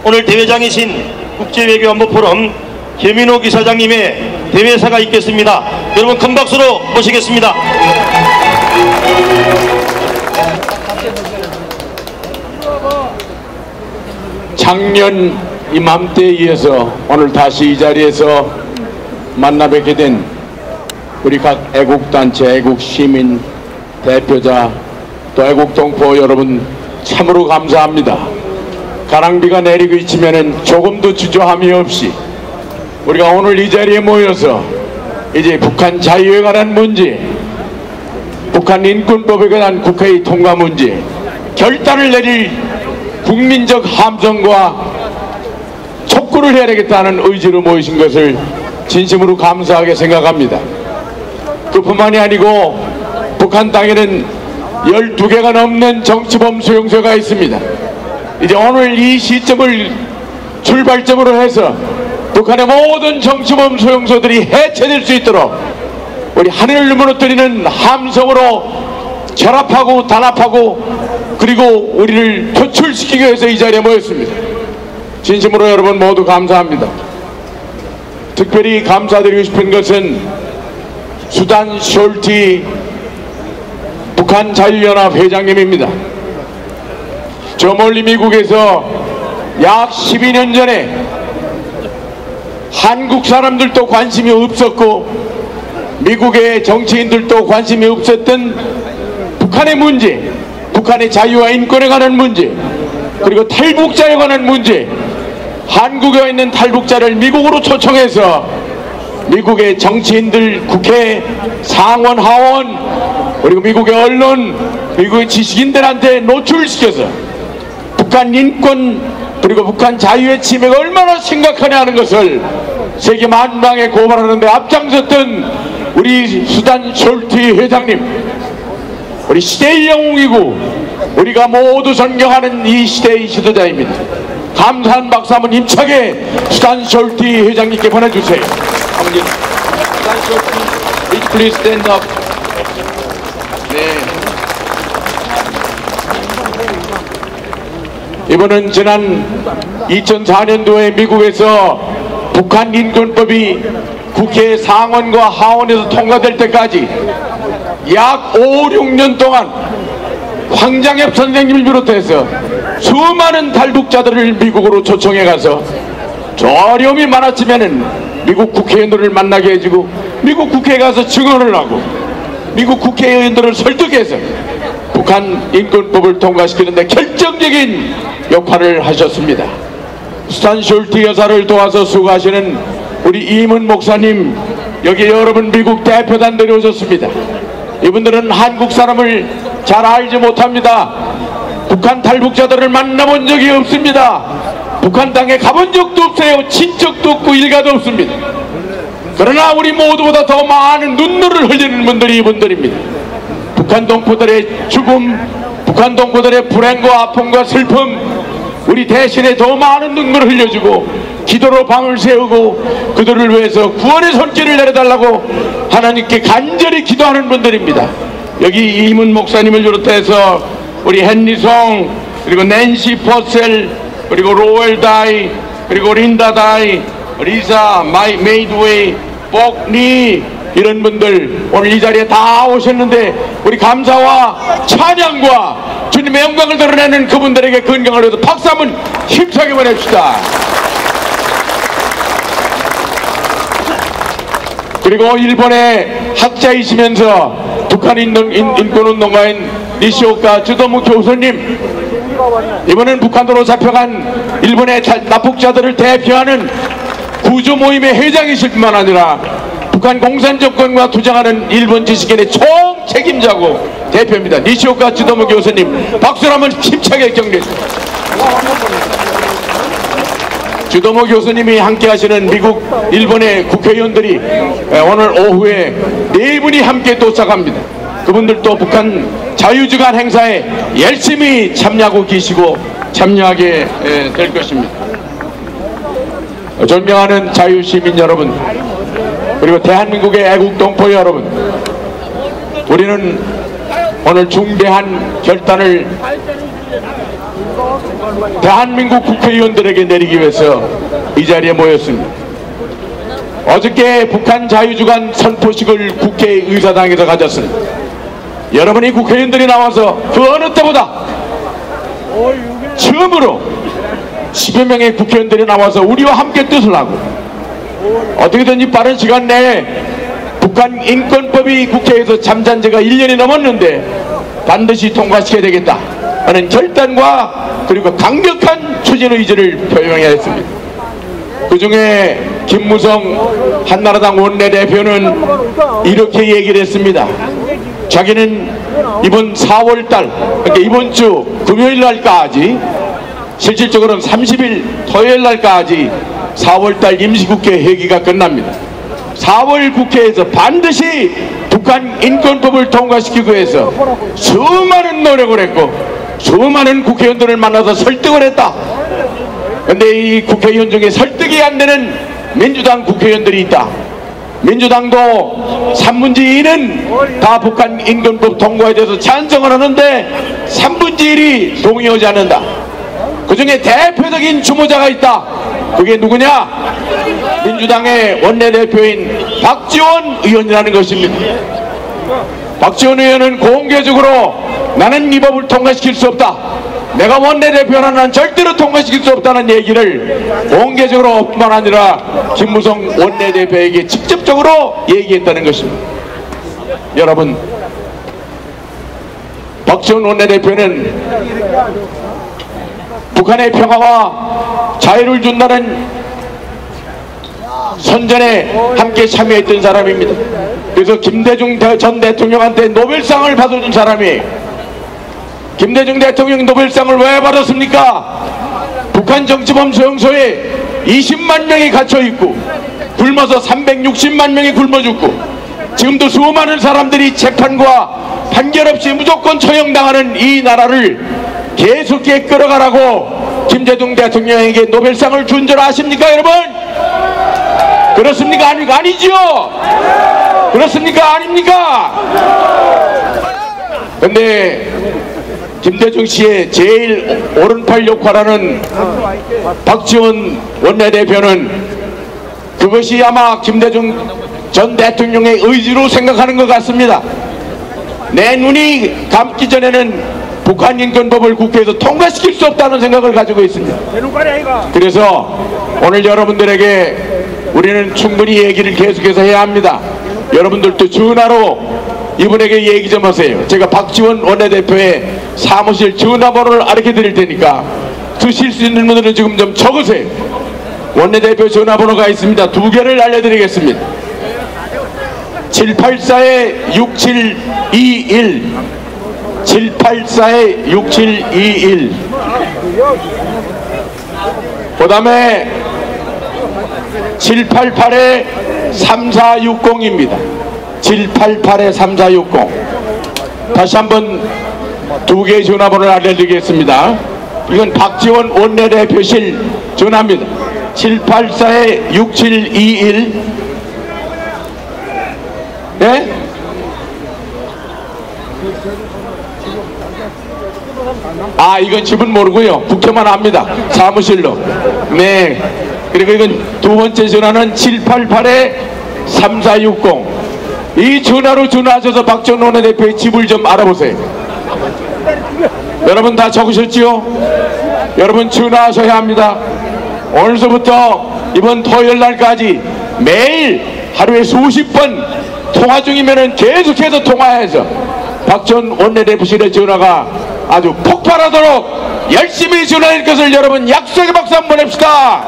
오늘 대회장이신 국제외교안보포럼 김민호 이사장님의 대회사가 있겠습니다. 여러분 큰 박수로 모시겠습니다. 작년 이맘때에 이어서 오늘 다시 이 자리에서 만나 뵙게 된 우리 각 애국단체, 애국시민, 대표자, 또 애국동포 여러분 참으로 감사합니다. 가랑비가 내리고 있으면 조금도 주저함이 없이 우리가 오늘 이 자리에 모여서 이제 북한 자유에 관한 문제, 북한 인권법에 관한 국회의 통과 문제 결단을 내릴 국민적 함성과 촉구를 해야 되겠다는 의지로 모이신 것을 진심으로 감사하게 생각합니다. 그뿐만이 아니고 북한 땅에는 12개가 넘는 정치범 수용소가 있습니다. 이제 오늘 이 시점을 출발점으로 해서 북한의 모든 정치범 수용소들이 해체될 수 있도록 우리 하늘을 무너뜨리는 함성으로 결합하고 단합하고 그리고 우리를 표출시키기 위해서 이 자리에 모였습니다. 진심으로 여러분 모두 감사합니다. 특별히 감사드리고 싶은 것은 수단 숄티 북한 자유연합 회장님입니다. 저 멀리 미국에서 약 12년 전에 한국 사람들도 관심이 없었고 미국의 정치인들도 관심이 없었던 북한의 문제, 북한의 자유와 인권에 관한 문제, 그리고 탈북자에 관한 문제, 한국에 있는 탈북자를 미국으로 초청해서 미국의 정치인들, 국회, 상원, 하원, 그리고 미국의 언론, 미국의 지식인들한테 노출시켜서 북한 인권 그리고 북한 자유의 침해가 얼마나 심각하냐 하는 것을 세계 만방에 고발하는 데 앞장섰던 우리 수단 숄티 회장님, 우리 시대의 영웅이고 우리가 모두 존경하는 이 시대의 지도자입니다. 감사한 박수 한번 힘차게 수단 숄티 회장님께 보내주세요. 수단 숄티, please stand up. 네. 이번은 지난 2004년도에 미국에서 북한 인권법이 국회 상원과 하원에서 통과될 때까지 약 5, 6년 동안 황장엽 선생님을 비롯해서 수많은 탈북자들을 미국으로 초청해 가서 어려움이 많았지만은 미국 국회의원들을 만나게 해주고 미국 국회에 가서 증언을 하고 미국 국회의원들을 설득해서 북한 인권법을 통과시키는데 결정적인 역할을 하셨습니다. 수단 숄티 여사를 도와서 수고하시는 우리 이문 목사님, 여기 여러분 미국 대표단들이 오셨습니다. 이분들은 한국 사람을 잘 알지 못합니다. 북한 탈북자들을 만나본 적이 없습니다. 북한 땅에 가본 적도 없어요. 친척도 없고 일가도 없습니다. 그러나 우리 모두보다 더 많은 눈물을 흘리는 분들이 이분들입니다. 북한 동포들의 죽음, 북한 동포들의 불행과 아픔과 슬픔, 우리 대신에 더 많은 눈물을 흘려주고 기도로 방을 세우고 그들을 위해서 구원의 손길을 내려달라고 하나님께 간절히 기도하는 분들입니다. 여기 이문 목사님을 비롯해서 우리 헨리송, 그리고 낸시 퍼셀, 그리고 로엘 다이, 그리고 린다 다이, 리사 메이드웨이, 복리, 이런 분들 오늘 이 자리에 다 오셨는데 우리 감사와 찬양과 주님의 영광을 드러내는 그분들에게 건강을 위해서 박수 한번 힘차게 보냅시다. 그리고 일본의 학자이시면서 북한 인권운동가인 니시오카 쯔도무 교수님, 이번엔 북한으로 잡혀간 일본의 납북자들을 대표하는 구조 모임의 회장이실 뿐만 아니라 북한 공산정권과 투쟁하는 일본 지식인의 총책임자고 대표입니다. 니시오카 쯔도무 교수님, 박수를 한번 힘차게 격려해주세요. 쯔도무 교수님이 함께 하시는 미국, 일본의 국회의원들이 오늘 오후에 4분이 함께 도착합니다. 그분들도 북한 자유주간 행사에 열심히 참여하고 계시고 참여하게 될 것입니다. 존경하는 자유시민 여러분, 그리고 대한민국의 애국동포 여러분, 우리는 오늘 중대한 결단을 대한민국 국회의원들에게 내리기 위해서 이 자리에 모였습니다. 어저께 북한 자유주간 선포식을 국회의사당에서 가졌습니다. 여러분이 국회의원들이 나와서 그 어느 때보다 처음으로 10여 명의 국회의원들이 나와서 우리와 함께 뜻을 하고 어떻게든지 빠른 시간 내에 북한 인권법이 국회에서 잠잔 지가 1년이 넘었는데 반드시 통과시켜야 되겠다 하는 결단과 그리고 강력한 추진 의지를 표명해야 했습니다. 그 중에 김무성 한나라당 원내대표는 이렇게 얘기를 했습니다. 자기는 이번 4월달, 그러니까 이번 주 금요일날까지, 실질적으로는 30일 토요일날까지 4월달 임시국회 회기가 끝납니다. 4월 국회에서 반드시 북한 인권법을 통과시키기 위해서 수많은 노력을 했고 수많은 국회의원들을 만나서 설득을 했다. 그런데 이 국회의원 중에 설득이 안 되는 민주당 국회의원들이 있다. 민주당도 3분의 2는 다 북한 인권법 통과에 대해서 찬성을 하는데 3분의 1이 동의하지 않는다. 그 중에 대표적인 주모자가 있다. 그게 누구냐? 민주당의 원내대표인 박지원 의원이라는 것입니다. 박지원 의원은 공개적으로 나는 이 법을 통과시킬 수 없다. 내가 원내대표는 난 절대로 통과시킬 수 없다는 얘기를 공개적으로 뿐만 아니라 김무성 원내대표에게 직접적으로 얘기했다는 것입니다. 여러분, 박지원 원내대표는 북한의 평화와 자유를 준다는 선전에 함께 참여했던 사람입니다. 그래서 김대중 전 대통령한테 노벨상을 받아준 사람이에요. 김대중 대통령 노벨상을 왜 받았습니까? 북한 정치범 수용소에 20만 명이 갇혀있고 굶어서 360만 명이 굶어 죽고 지금도 수많은 사람들이 재판과 판결 없이 무조건 처형당하는 이 나라를 계속해 끌어가라고 김대중 대통령에게 노벨상을 준 줄 아십니까, 여러분? 그렇습니까? 아니지요? 그렇습니까? 아닙니까? 근데 김대중 씨의 제일 오른팔 역할하는 박지원 원내대표는 그것이 아마 김대중 전 대통령의 의지로 생각하는 것 같습니다. 내 눈이 감기 전에는 북한 인권법을 국회에서 통과시킬 수 없다는 생각을 가지고 있습니다. 그래서 오늘 여러분들에게 우리는 충분히 얘기를 계속해서 해야 합니다. 여러분들도 전화로 이분에게 얘기 좀 하세요. 제가 박지원 원내대표의 사무실 전화번호를 알려 드릴 테니까 쓰실 수 있는 분들은 지금 좀 적으세요. 원내대표 전화번호가 있습니다. 2개를 알려드리겠습니다. 784-6721 784-6721 그 다음에 788-3460입니다. 788-3460 다시 한번 2개의 전화번호를 알려드리겠습니다. 이건 박지원 원내대표실 전화입니다. 784-6721 네? 아, 이건 집은 모르고요. 국회만 합니다. 사무실로. 네. 그리고 이건 두 번째 전화는 788-3460. 이 전화로 전화하셔서 박지원 원내대표의 집을 좀 알아보세요. 여러분 다 적으셨지요? 여러분 전화하셔야 합니다. 오늘서부터 이번 토요일 날까지 매일 하루에 수십 번 통화 중이면은 계속해서 통화해서 박지원 원내대표실의 전화가 아주 폭발하도록 열심히 전화할 것을 여러분 약속의 박수 한번 보냅시다.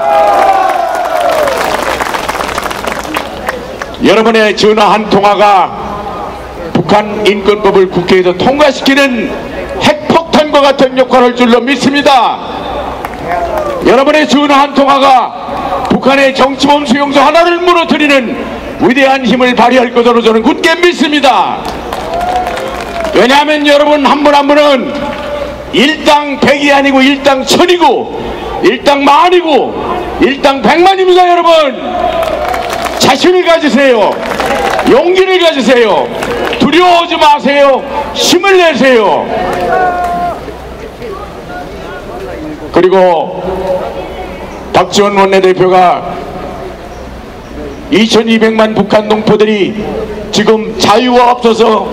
여러분의 전화 한 통화가 북한 인권법을 국회에서 통과시키는 핵폭탄과 같은 역할을 할 줄로 믿습니다. 여러분의 전화 한 통화가 북한의 정치범 수용소 하나를 무너뜨리는 위대한 힘을 발휘할 것으로 저는 굳게 믿습니다. 왜냐하면 여러분 한 분 한 분은 일당 100이 아니고 일당 1000이고 일당 만이고 일당 100만입니다. 여러분 자신을 가지세요. 용기를 가지세요. 두려워하지 마세요. 힘을 내세요. 그리고 박지원 원내대표가 2200만 북한 동포들이 지금 자유가 없어서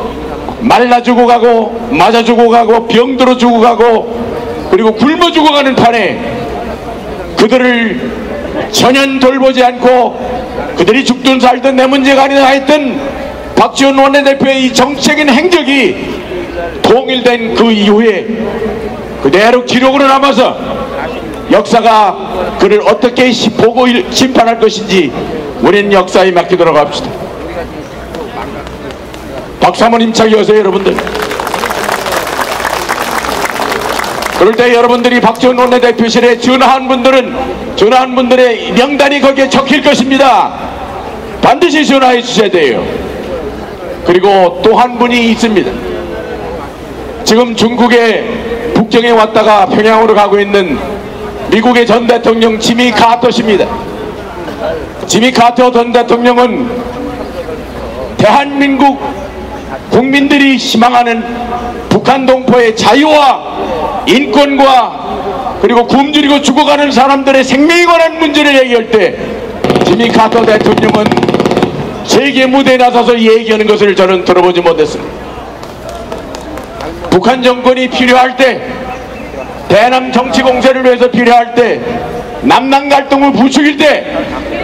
말라 죽어가고 맞아 죽어가고 병들어 죽어가고 그리고 굶어 죽어가는 판에 그들을 전혀 돌보지 않고 그들이 죽든 살든 내 문제가 아니다 했던 박지원 원내대표의 이 정치적인 행적이 통일된 그 이후에 그대로 기록으로 남아서 역사가 그를 어떻게 보고 심판할 것인지 우리는 역사에 맡기도록 합시다. 박수 한번 힘차게 여세요 여러분들. 그럴 때 여러분들이 박지원 원내대표실에 전화한 분들의 명단이 거기에 적힐 것입니다. 반드시 전화해 주셔야 돼요. 그리고 또 한 분이 있습니다. 지금 중국의 북경에 왔다가 평양으로 가고 있는 미국의 전 대통령 지미 카터십니다. 지미 카터 전 대통령은 대한민국 국민들이 희망하는 북한 동포의 자유와 인권과 그리고 굶주리고 죽어가는 사람들의 생명에 관한 문제를 얘기할 때 지미 카터 대통령은 세계 무대에 나서서 얘기하는 것을 저는 들어보지 못했습니다. 북한 정권이 필요할 때, 대남 정치 공세를 위해서 필요할 때, 남남 갈등을 부추길 때,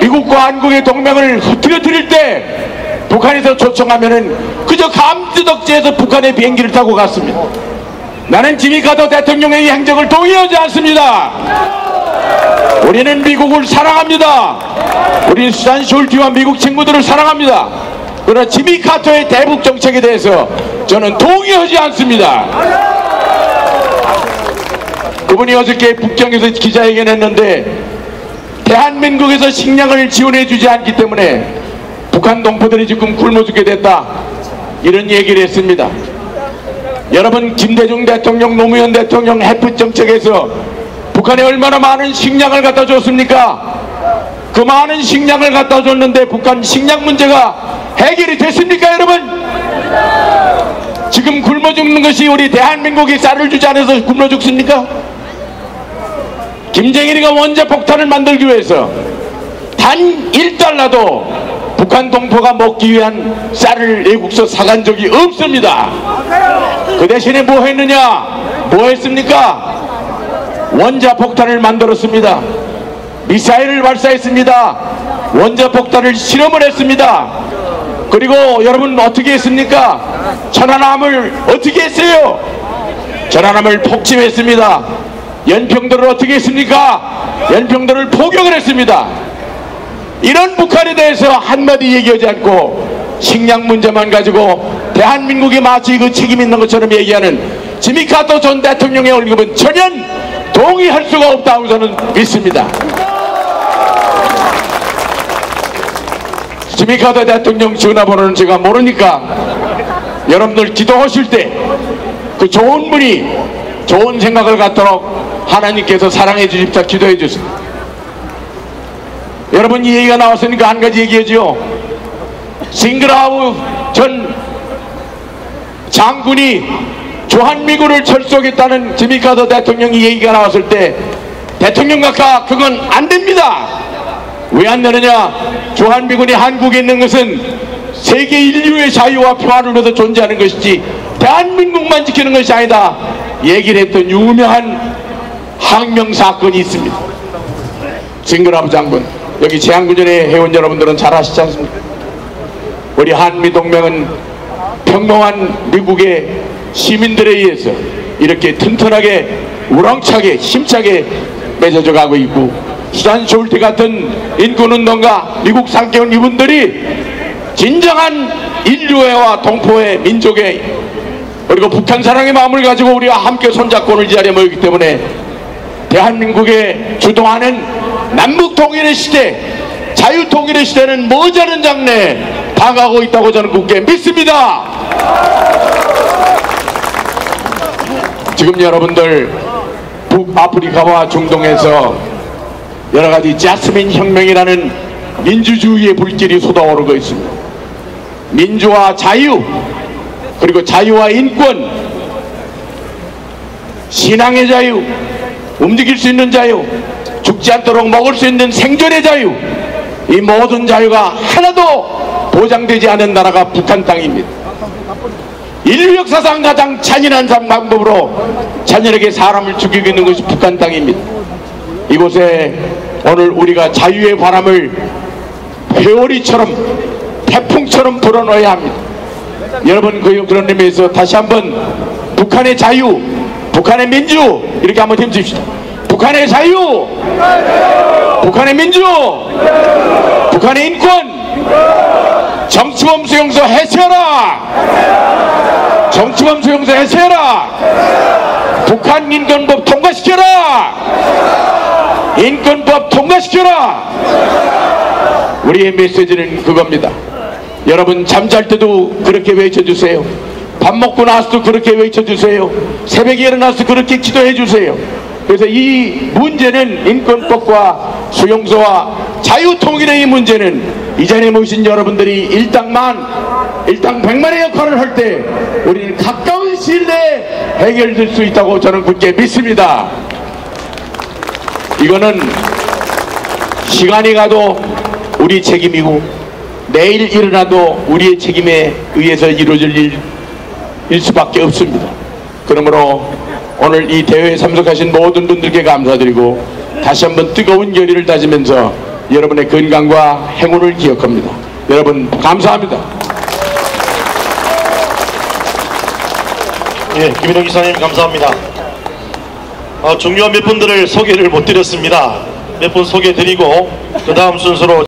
미국과 한국의 동맹을 흐트러뜨릴 때 북한에서 초청하면은 그저 감지덕지에서 북한의 비행기를 타고 갔습니다. 나는 지미 카터 대통령의 이 행적을 동의하지 않습니다. 우리는 미국을 사랑합니다. 우리는 수잔 숄티와 미국 친구들을 사랑합니다. 그러나 지미 카터의 대북 정책에 대해서 저는 동의하지 않습니다. 그분이 어저께 북경에서 기자회견했는데 대한민국에서 식량을 지원해 주지 않기 때문에 북한 동포들이 지금 굶어 죽게 됐다, 이런 얘기를 했습니다. 여러분, 김대중 대통령, 노무현 대통령 햇빛 정책에서 북한에 얼마나 많은 식량을 갖다 줬습니까? 그 많은 식량을 갖다 줬는데 북한 식량 문제가 해결이 됐습니까 여러분? 지금 굶어 죽는 것이 우리 대한민국이 쌀을 주지 않아서 굶어 죽습니까? 김정일이가 원자폭탄을 만들기 위해서 단 1달러도 북한 동포가 먹기 위한 쌀을 외국서 사간 적이 없습니다. 그 대신에 뭐 했느냐? 뭐 했습니까? 원자폭탄을 만들었습니다. 미사일을 발사했습니다. 원자폭탄을 실험을 했습니다. 그리고 여러분 어떻게 했습니까? 천안함을 어떻게 했어요? 천안함을 폭침했습니다. 연평도를 어떻게 했습니까? 연평도를 포격을 했습니다. 이런 북한에 대해서 한마디 얘기하지 않고 식량 문제만 가지고 대한민국이 마치 그 책임 있는 것처럼 얘기하는 지미 카터 전 대통령의 얼굴은 전혀 동의할 수가 없다고 저는 믿습니다. 지미 카터 대통령 전화번호는 제가 모르니까 여러분들 기도하실 때 그 좋은 분이 좋은 생각을 갖도록 하나님께서 사랑해 주십사 기도해 주세요. 여러분, 이 얘기가 나왔으니까 한 가지 얘기하죠. 싱그라우 전 장군이 주한미군을 철수하겠다는 지미 카터 대통령이 얘기가 나왔을 때 대통령 각하 그건 안 됩니다. 왜 안 되느냐? 주한미군이 한국에 있는 것은 세계 인류의 자유와 평화를 위해서 존재하는 것이지 대한민국만 지키는 것이 아니다 얘기를 했던 유명한 항명사건이 있습니다. 싱그라우 장군, 여기 제한군전의 회원 여러분들은 잘 아시지 않습니까? 우리 한미동맹은 평범한 미국의 시민들에 의해서 이렇게 튼튼하게 우렁차게 힘차게 맺어져 가고 있고, 수잔 숄티 같은 인권운동가 미국 상계원 이분들이 진정한 인류애와 동포의 민족의 그리고 북한 사랑의 마음을 가지고 우리와 함께 손잡고 오늘 이 자리에 모이기 때문에 대한민국에 주도하는 남북통일의 시대, 자유통일의 시대는 머지않은 장래에 다가오고 있다고 저는 굳게 믿습니다. 지금 여러분들 북아프리카와 중동에서 여러가지 자스민 혁명이라는 민주주의의 불길이 쏟아오르고 있습니다. 민주와 자유, 그리고 자유와 인권, 신앙의 자유, 움직일 수 있는 자유, 죽지 않도록 먹을 수 있는 생존의 자유, 이 모든 자유가 하나도 보장되지 않은 나라가 북한 땅입니다. 인류 역사상 가장 잔인한 방법으로 자녀에게 사람을 죽이고 있는 것이 북한 땅입니다. 이곳에 오늘 우리가 자유의 바람을 회오리처럼 태풍처럼 불어넣어야 합니다. 여러분, 그런 의미에서 다시 한번 북한의 자유, 북한의 민주, 이렇게 한번 힘줍시다. 북한의 자유, 북한의 민주, 북한의 인권, 정치범 수용소 해체하라! 정치범 수용소 해체하라! 북한 인권법 통과시켜라! 인권법 통과시켜라! 우리의 메시지는 그겁니다. 여러분, 잠잘 때도 그렇게 외쳐주세요. 밥 먹고 나서도 그렇게 외쳐주세요. 새벽에 일어나서 그렇게 기도해주세요. 그래서 이 문제는, 인권법과 수용소와 자유통일의 이 문제는 이 자리에 모신 여러분들이 일당 100만의 역할을 할 때 우리는 가까운 시일 내에 해결될 수 있다고 저는 굳게 믿습니다. 이거는 시간이 가도 우리 책임이고 내일 일어나도 우리의 책임에 의해서 이루어질 일일 수밖에 없습니다. 그러므로 오늘 이 대회에 참석하신 모든 분들께 감사드리고 다시 한번 뜨거운 결의를 다지면서 여러분의 건강과 행운을 기억합니다. 여러분, 감사합니다. 예, 김인호 기사님 감사합니다. 중요한 몇 분들을 소개를 못 드렸습니다. 몇 분 소개드리고 그 다음 순서로